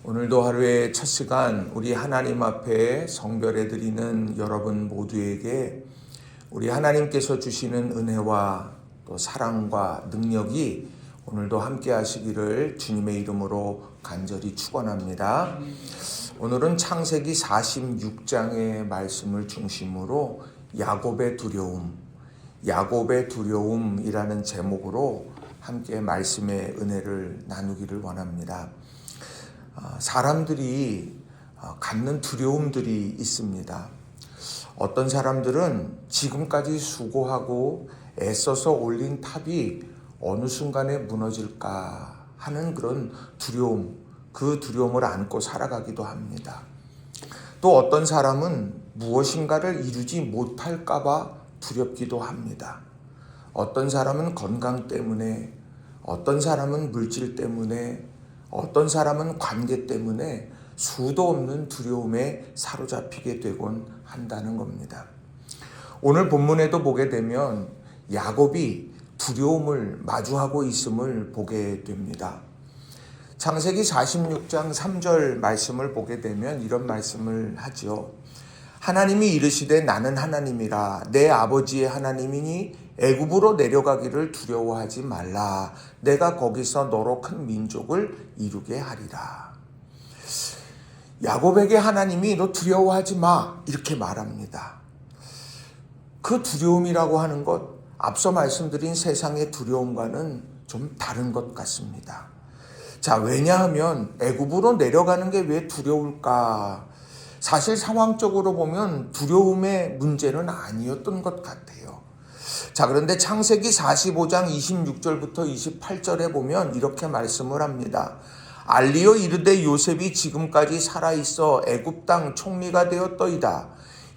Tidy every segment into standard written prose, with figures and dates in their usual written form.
오늘도 하루의 첫 시간 우리 하나님 앞에 성별해 드리는 여러분 모두에게 우리 하나님께서 주시는 은혜와 또 사랑과 능력이 오늘도 함께 하시기를 주님의 이름으로 간절히 축원합니다. 오늘은 창세기 46장의 말씀을 중심으로 야곱의 두려움이라는 제목으로 함께 말씀의 은혜를 나누기를 원합니다. 사람들이 갖는 두려움들이 있습니다. 어떤 사람들은 지금까지 수고하고 애써서 올린 탑이 어느 순간에 무너질까 하는 그런 두려움, 그 두려움을 안고 살아가기도 합니다. 또 어떤 사람은 무엇인가를 이루지 못할까 봐 두렵기도 합니다. 어떤 사람은 건강 때문에, 어떤 사람은 물질 때문에, 어떤 사람은 관계 때문에 수도 없는 두려움에 사로잡히게 되곤 한다는 겁니다. 오늘 본문에도 보게 되면 야곱이 두려움을 마주하고 있음을 보게 됩니다. 창세기 46장 3절 말씀을 보게 되면 이런 말씀을 하죠. 하나님이 이르시되 나는 하나님이라 내 아버지의 하나님이니 애굽으로 내려가기를 두려워하지 말라. 내가 거기서 너로 큰 민족을 이루게 하리라. 야곱에게 하나님이 너 두려워하지 마 이렇게 말합니다. 그 두려움이라고 하는 것 앞서 말씀드린 세상의 두려움과는 좀 다른 것 같습니다. 자, 왜냐하면 애굽으로 내려가는 게 왜 두려울까? 사실 상황적으로 보면 두려움의 문제는 아니었던 것 같아요. 자, 그런데 창세기 45장 26절부터 28절에 보면 이렇게 말씀을 합니다. 알리오 이르되 요셉이 지금까지 살아있어 애굽 땅 총리가 되었더이다.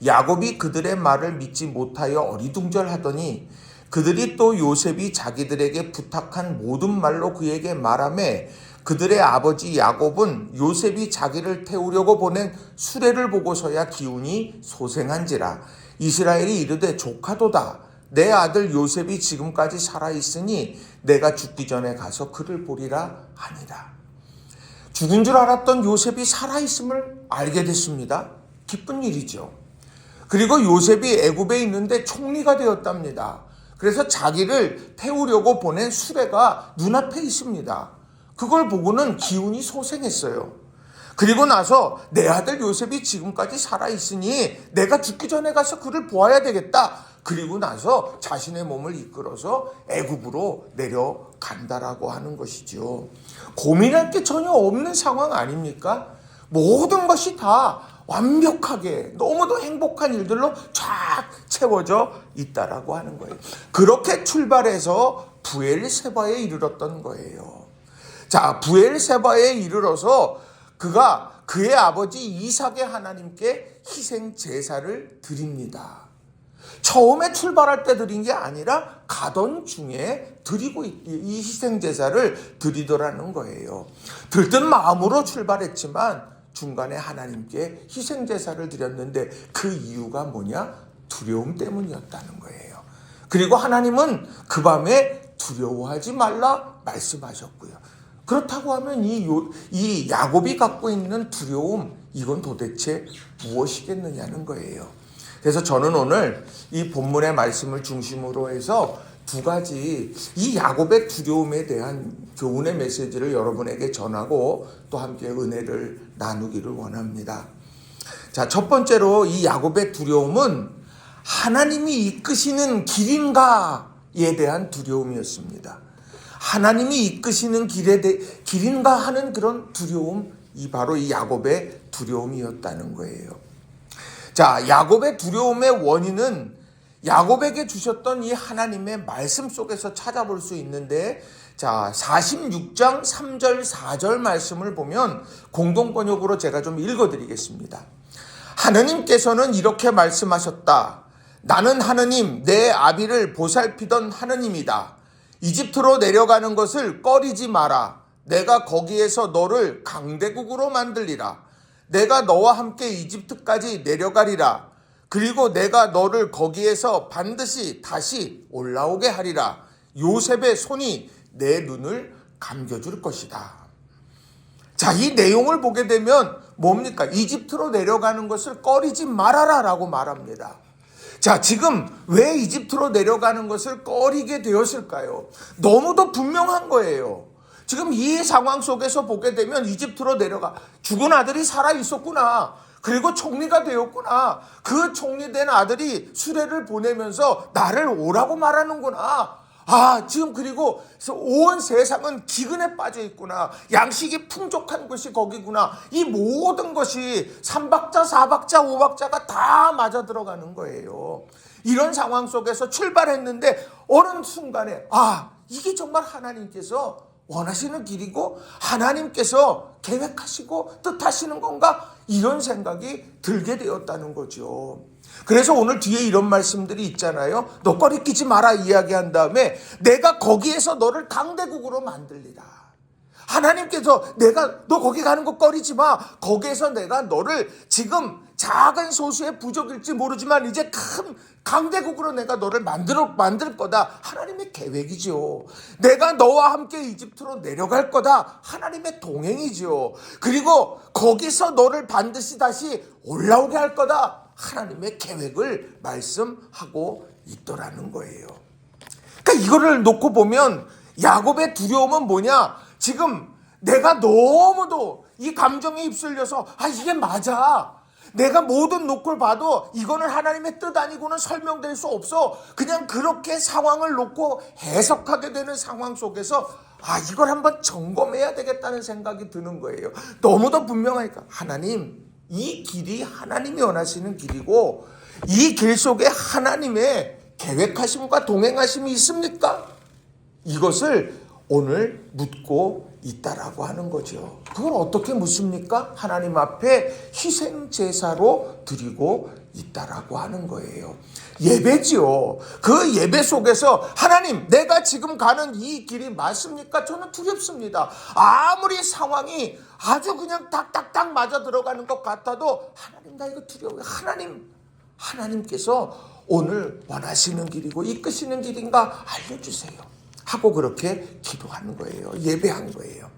야곱이 그들의 말을 믿지 못하여 어리둥절하더니 그들이 또 요셉이 자기들에게 부탁한 모든 말로 그에게 말하매 그들의 아버지 야곱은 요셉이 자기를 태우려고 보낸 수레를 보고서야 기운이 소생한지라. 이스라엘이 이르되 조카도다. 내 아들 요셉이 지금까지 살아있으니 내가 죽기 전에 가서 그를 보리라 하니라. 죽은 줄 알았던 요셉이 살아있음을 알게 됐습니다. 기쁜 일이죠. 그리고 요셉이 애굽에 있는데 총리가 되었답니다. 그래서 자기를 태우려고 보낸 수레가 눈앞에 있습니다. 그걸 보고는 기운이 소생했어요. 그리고 나서 내 아들 요셉이 지금까지 살아있으니 내가 죽기 전에 가서 그를 보아야 되겠다. 그리고 나서 자신의 몸을 이끌어서 애굽으로 내려간다라고 하는 것이죠. 고민할 게 전혀 없는 상황 아닙니까? 모든 것이 다 완벽하게 너무도 행복한 일들로 쫙 채워져 있다라고 하는 거예요. 그렇게 출발해서 부엘세바에 이르렀던 거예요. 자, 부엘세바에 이르러서 그가 그의 아버지 이삭의 하나님께 희생 제사를 드립니다. 처음에 출발할 때 드린 게 아니라 가던 중에 드리고 이 희생 제사를 드리더라는 거예요. 들뜬 마음으로 출발했지만 중간에 하나님께 희생 제사를 드렸는데 그 이유가 뭐냐? 두려움 때문이었다는 거예요. 그리고 하나님은 그 밤에 두려워하지 말라 말씀하셨고요. 그렇다고 하면 이 야곱이 갖고 있는 두려움, 이건 도대체 무엇이겠느냐는 거예요. 그래서 저는 오늘 이 본문의 말씀을 중심으로 해서 두 가지 이 야곱의 두려움에 대한 교훈의 메시지를 여러분에게 전하고 또 함께 은혜를 나누기를 원합니다. 자, 첫 번째로 이 야곱의 두려움은 하나님이 이끄시는 길인가에 대한 두려움이었습니다. 하나님이 이끄시는 길인가 하는 그런 두려움, 바로 이 야곱의 두려움이었다는 거예요. 자, 야곱의 두려움의 원인은 야곱에게 주셨던 이 하나님의 말씀 속에서 찾아볼 수 있는데, 자, 46장 3절 4절 말씀을 보면 공동번역으로 제가 좀 읽어드리겠습니다. 하느님께서는 이렇게 말씀하셨다. 나는 하느님, 내 아비를 보살피던 하느님이다. 이집트로 내려가는 것을 꺼리지 마라. 내가 거기에서 너를 강대국으로 만들리라. 내가 너와 함께 이집트까지 내려가리라. 그리고 내가 너를 거기에서 반드시 다시 올라오게 하리라. 요셉의 손이 내 눈을 감겨줄 것이다. 자, 이 내용을 보게 되면 뭡니까? 이집트로 내려가는 것을 꺼리지 말아라 라고 말합니다. 자, 지금 왜 이집트로 내려가는 것을 꺼리게 되었을까요? 너무도 분명한 거예요. 지금 이 상황 속에서 보게 되면 이집트로 내려가 죽은 아들이 살아 있었구나. 그리고 총리가 되었구나. 그 총리된 아들이 수레를 보내면서 나를 오라고 말하는구나. 아, 지금 그리고 온 세상은 기근에 빠져 있구나. 양식이 풍족한 것이 거기구나. 이 모든 것이 3박자, 4박자, 5박자가 다 맞아 들어가는 거예요. 이런 상황 속에서 출발했는데 어느 순간에 이게 정말 하나님께서 원하시는 길이고 하나님께서 계획하시고 뜻하시는 건가? 이런 생각이 들게 되었다는 거죠. 그래서 오늘 뒤에 이런 말씀들이 있잖아요. 너 꺼리끼지 마라 이야기한 다음에 내가 거기에서 너를 강대국으로 만들리라. 하나님께서 너 거기 가는 거 꺼리지 마. 거기에서 내가 너를 지금 작은 소수의 부족일지 모르지만 이제 큰 강대국으로 내가 너를 만들 거다. 하나님의 계획이죠. 내가 너와 함께 이집트로 내려갈 거다. 하나님의 동행이죠. 그리고 거기서 너를 반드시 다시 올라오게 할 거다. 하나님의 계획을 말씀하고 있더라는 거예요. 그러니까 이거를 놓고 보면 야곱의 두려움은 뭐냐? 지금 내가 너무도 이 감정에 휩쓸려서 이게 맞아. 내가 모든 놓고 봐도 이거는 하나님의 뜻 아니고는 설명될 수 없어. 그냥 그렇게 상황을 놓고 해석하게 되는 상황 속에서 이걸 한번 점검해야 되겠다는 생각이 드는 거예요. 너무도 분명하니까 하나님, 이 길이 하나님이 원하시는 길이고 이 길 속에 하나님의 계획하심과 동행하심이 있습니까? 이것을 오늘 묻고 있다라고 하는 거죠. 그걸 어떻게 묻습니까? 하나님 앞에 희생 제사로 드리고 있다라고 하는 거예요. 예배지요. 그 예배 속에서 하나님, 내가 지금 가는 이 길이 맞습니까? 저는 두렵습니다. 아무리 상황이 아주 그냥 딱딱딱 맞아 들어가는 것 같아도 하나님, 나 이거 두려워요. 하나님께서 오늘 원하시는 길이고 이끄시는 길인가 알려주세요. 하고 그렇게 기도하는 거예요. 예배한 거예요.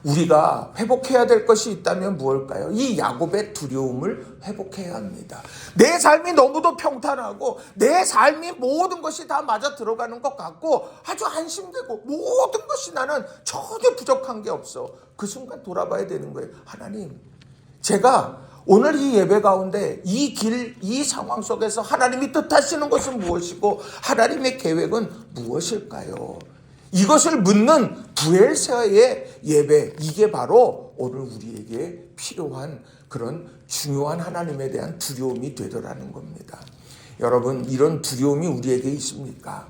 우리가 회복해야 될 것이 있다면 무엇일까요? 이 야곱의 두려움을 회복해야 합니다. 내 삶이 너무도 평탄하고 내 삶이 모든 것이 다 맞아 들어가는 것 같고 아주 안심되고 모든 것이 나는 전혀 부족한 게 없어. 그 순간 돌아봐야 되는 거예요. 하나님, 제가 오늘 이 예배 가운데 이 상황 속에서 하나님이 뜻하시는 것은 무엇이고 하나님의 계획은 무엇일까요? 이것을 묻는 부엘세아의 예배, 이게 바로 오늘 우리에게 필요한 그런 중요한 하나님에 대한 두려움이 되더라는 겁니다. 여러분, 이런 두려움이 우리에게 있습니까?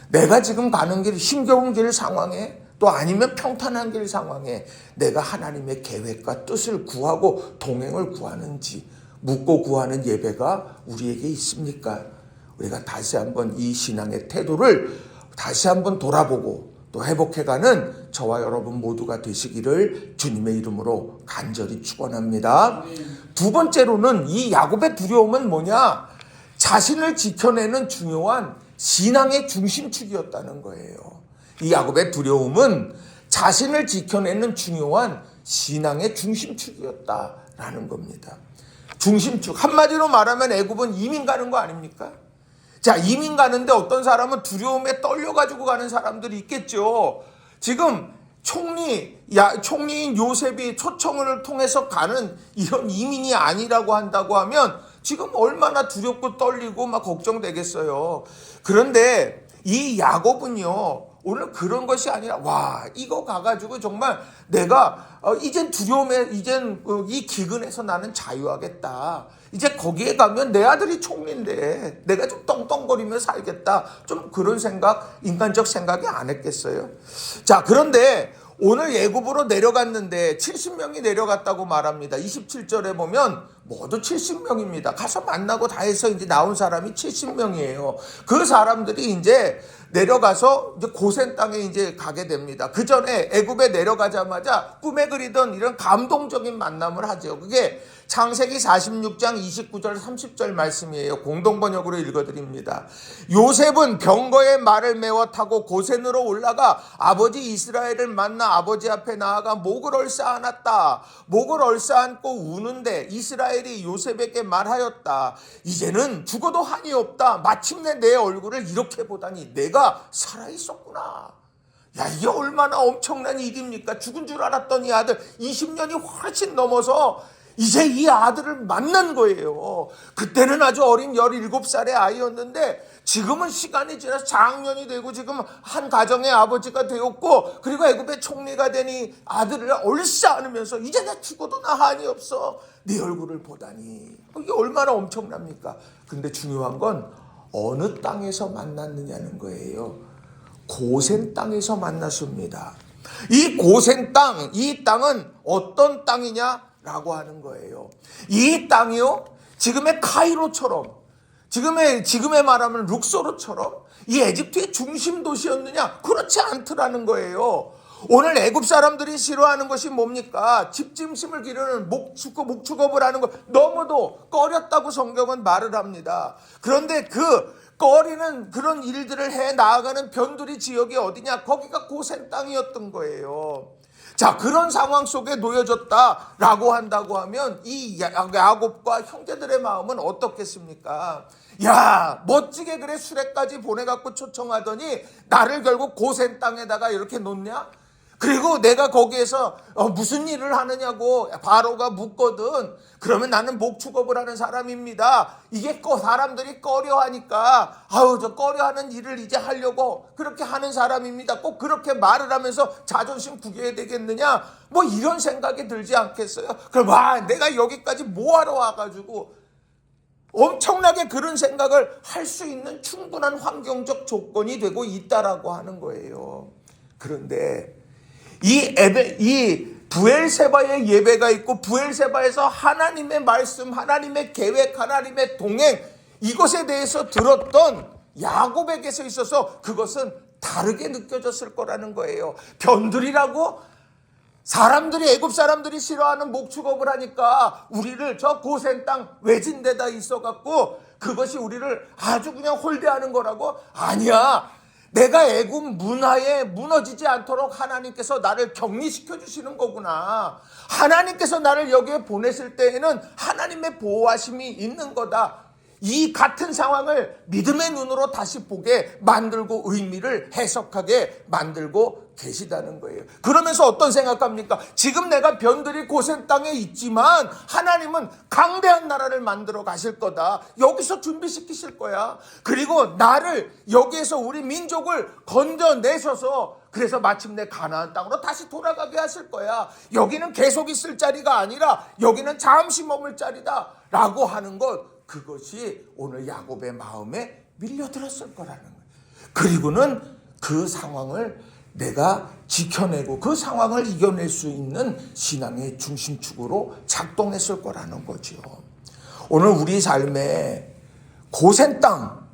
내가 지금 가는 길, 힘겨운 길 상황에 또 아니면 평탄한 길 상황에 내가 하나님의 계획과 뜻을 구하고 동행을 구하는지 묻고 구하는 예배가 우리에게 있습니까? 우리가 다시 한번 이 신앙의 태도를 다시 한번 돌아보고 또 회복해가는 저와 여러분 모두가 되시기를 주님의 이름으로 간절히 축원합니다. 두 번째로는 이 야곱의 두려움은 뭐냐? 자신을 지켜내는 중요한 신앙의 중심축이었다는 거예요. 이 야곱의 두려움은 자신을 지켜내는 중요한 신앙의 중심축이었다라는 겁니다. 중심축, 한마디로 말하면 애굽은 이민 가는 거 아닙니까? 자, 이민 가는데 어떤 사람은 두려움에 떨려가지고 가는 사람들이 있겠죠. 지금 총리인 요셉이 초청을 통해서 가는 이런 이민이 아니라고 한다고 하면 지금 얼마나 두렵고 떨리고 막 걱정되겠어요. 그런데 이 야곱은요, 오늘 그런 것이 아니라 이거 가가지고 정말 내가 이젠 이 기근에서 나는 자유하겠다. 이제 거기에 가면 내 아들이 총리인데 내가 좀 떵떵거리며 살겠다. 좀 그런 생각, 인간적 생각이 안 했겠어요. 자, 그런데 오늘 애굽으로 내려갔는데 70명이 내려갔다고 말합니다. 27절에 보면 모두 70명입니다. 가서 만나고 다 해서 이제 나온 사람이 70명이에요. 그 사람들이 이제 내려가서 이제 고센 땅에 이제 가게 됩니다. 그 전에 애굽에 내려가자마자 꿈에 그리던 이런 감동적인 만남을 하죠. 그게 창세기 46장 29절 30절 말씀이에요. 공동번역으로 읽어드립니다. 요셉은 병거에 말을 메워 타고 고센으로 올라가 아버지 이스라엘을 만나 아버지 앞에 나아가 목을 얼싸안았다. 목을 얼싸안고 우는데 이스라엘이 요셉에게 말하였다. 이제는 죽어도 한이 없다. 마침내 내 얼굴을 이렇게 보다니 내가 살아있었구나. 야, 이게 얼마나 엄청난 일입니까? 죽은 줄 알았던 이 아들 20년이 훨씬 넘어서 이제 이 아들을 만난 거예요. 그때는 아주 어린 17살의 아이였는데 지금은 시간이 지나서 장년이 되고 지금 한 가정의 아버지가 되었고 그리고 애굽의 총리가 되니 아들을 얼싸안으면서 이제 나 죽어도 나 한이 없어. 네 얼굴을 보다니. 이게 얼마나 엄청납니까? 근데 중요한 건 어느 땅에서 만났느냐는 거예요. 고센 땅에서 만났습니다. 이 고센 땅, 이 땅은 어떤 땅이냐? 라고 하는 거예요. 이 땅이요, 지금의 카이로처럼, 지금의 말하면 룩소르처럼 이 에집트의 중심 도시였느냐? 그렇지 않더라는 거예요. 오늘 애굽 사람들이 싫어하는 것이 뭡니까? 집짐승을 기르는 목축업을 하는 것 너무도 꺼렸다고 성경은 말을 합니다. 그런데 그 꺼리는 그런 일들을 해 나아가는 변두리 지역이 어디냐? 거기가 고센 땅이었던 거예요. 자, 그런 상황 속에 놓여졌다라고 한다고 하면 이 야곱과 형제들의 마음은 어떻겠습니까? 야, 멋지게 그래 수레까지 보내갖고 초청하더니 나를 결국 고센 땅에다가 이렇게 놓냐? 그리고 내가 거기에서 무슨 일을 하느냐고 바로가 묻거든. 그러면 나는 목축업을 하는 사람입니다. 이게 사람들이 꺼려하니까 저 꺼려하는 일을 이제 하려고 그렇게 하는 사람입니다. 꼭 그렇게 말을 하면서 자존심 구겨야 되겠느냐? 뭐 이런 생각이 들지 않겠어요? 그럼 내가 여기까지 뭐하러 와가지고 엄청나게 그런 생각을 할 수 있는 충분한 환경적 조건이 되고 있다라고 하는 거예요. 그런데 이 브엘세바의 예배가 있고 브엘세바에서 하나님의 말씀, 하나님의 계획, 하나님의 동행 이것에 대해서 들었던 야곱에게서 있어서 그것은 다르게 느껴졌을 거라는 거예요. 변두리라고? 사람들이 애굽 사람들이 싫어하는 목축업을 하니까 우리를 저 고센 땅 외진 데다 있어갖고 그것이 우리를 아주 그냥 홀대하는 거라고? 아니야. 내가 애굽 문화에 무너지지 않도록 하나님께서 나를 격리시켜 주시는 거구나. 하나님께서 나를 여기에 보냈을 때에는 하나님의 보호하심이 있는 거다. 이 같은 상황을 믿음의 눈으로 다시 보게 만들고 의미를 해석하게 만들고 계시다는 거예요. 그러면서 어떤 생각합니까? 지금 내가 변두리 고센 땅에 있지만 하나님은 강대한 나라를 만들어 가실 거다. 여기서 준비시키실 거야. 그리고 나를 여기에서 우리 민족을 건져내셔서 그래서 마침내 가나안 땅으로 다시 돌아가게 하실 거야. 여기는 계속 있을 자리가 아니라 여기는 잠시 머물 자리다 라고 하는 것, 그것이 오늘 야곱의 마음에 밀려들었을 거라는 거예요. 그리고는 그 상황을 내가 지켜내고 그 상황을 이겨낼 수 있는 신앙의 중심축으로 작동했을 거라는 거죠. 오늘 우리 삶에 고센 땅,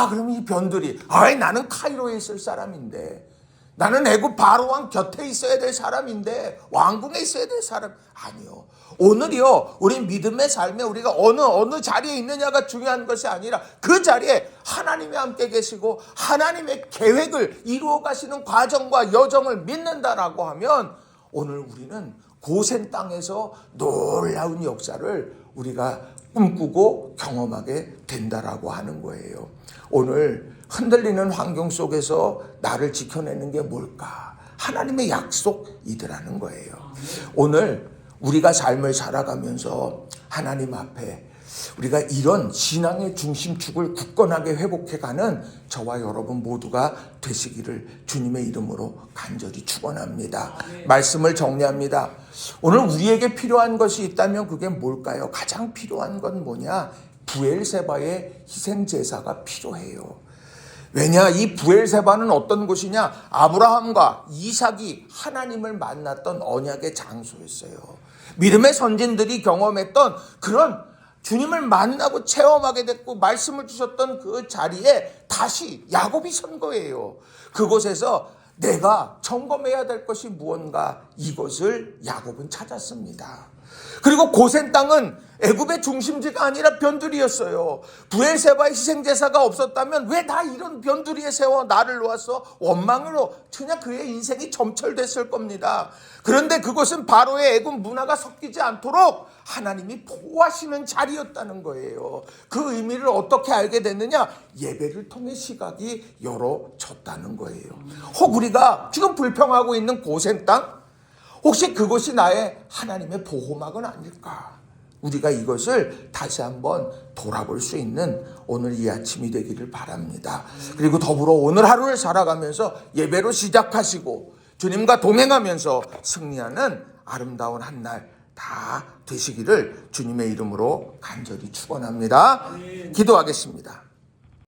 그럼 이 변두리, 나는 카이로에 있을 사람인데, 나는 애굽 바로왕 곁에 있어야 될 사람인데, 왕궁에 있어야 될 사람 아니요. 오늘이요, 우리 믿음의 삶에 우리가 어느 자리에 있느냐가 중요한 것이 아니라 그 자리에 하나님이 함께 계시고 하나님의 계획을 이루어 가시는 과정과 여정을 믿는다라고 하면 오늘 우리는 고센 땅에서 놀라운 역사를 우리가 꿈꾸고 경험하게 된다라고 하는 거예요. 오늘 흔들리는 환경 속에서 나를 지켜내는 게 뭘까? 하나님의 약속이더라는 거예요. 오늘 우리가 삶을 살아가면서 하나님 앞에 우리가 이런 신앙의 중심축을 굳건하게 회복해가는 저와 여러분 모두가 되시기를 주님의 이름으로 간절히 축원합니다. 말씀을 정리합니다. 오늘 우리에게 필요한 것이 있다면 그게 뭘까요? 가장 필요한 건 뭐냐? 브엘세바의 희생제사가 필요해요. 왜냐? 이 브엘세바는 어떤 곳이냐? 아브라함과 이삭이 하나님을 만났던 언약의 장소였어요. 믿음의 선진들이 경험했던 그런 주님을 만나고 체험하게 됐고 말씀을 주셨던 그 자리에 다시 야곱이 선 거예요. 그곳에서 내가 점검해야 될 것이 무언가, 이것을 야곱은 찾았습니다. 그리고 고센 땅은 애굽의 중심지가 아니라 변두리였어요. 브엘세바의 희생제사가 없었다면 왜 다 이런 변두리에 세워 나를 놓았어? 원망으로 그냥 그의 인생이 점철됐을 겁니다. 그런데 그것은 바로의 애굽 문화가 섞이지 않도록 하나님이 보호하시는 자리였다는 거예요. 그 의미를 어떻게 알게 됐느냐? 예배를 통해 시각이 열어졌다는 거예요. 혹 우리가 지금 불평하고 있는 고센 땅, 혹시 그것이 나의 하나님의 보호막은 아닐까? 우리가 이것을 다시 한번 돌아볼 수 있는 오늘 이 아침이 되기를 바랍니다. 그리고 더불어 오늘 하루를 살아가면서 예배로 시작하시고 주님과 동행하면서 승리하는 아름다운 한 날 다 되시기를 주님의 이름으로 간절히 축원합니다. 기도하겠습니다.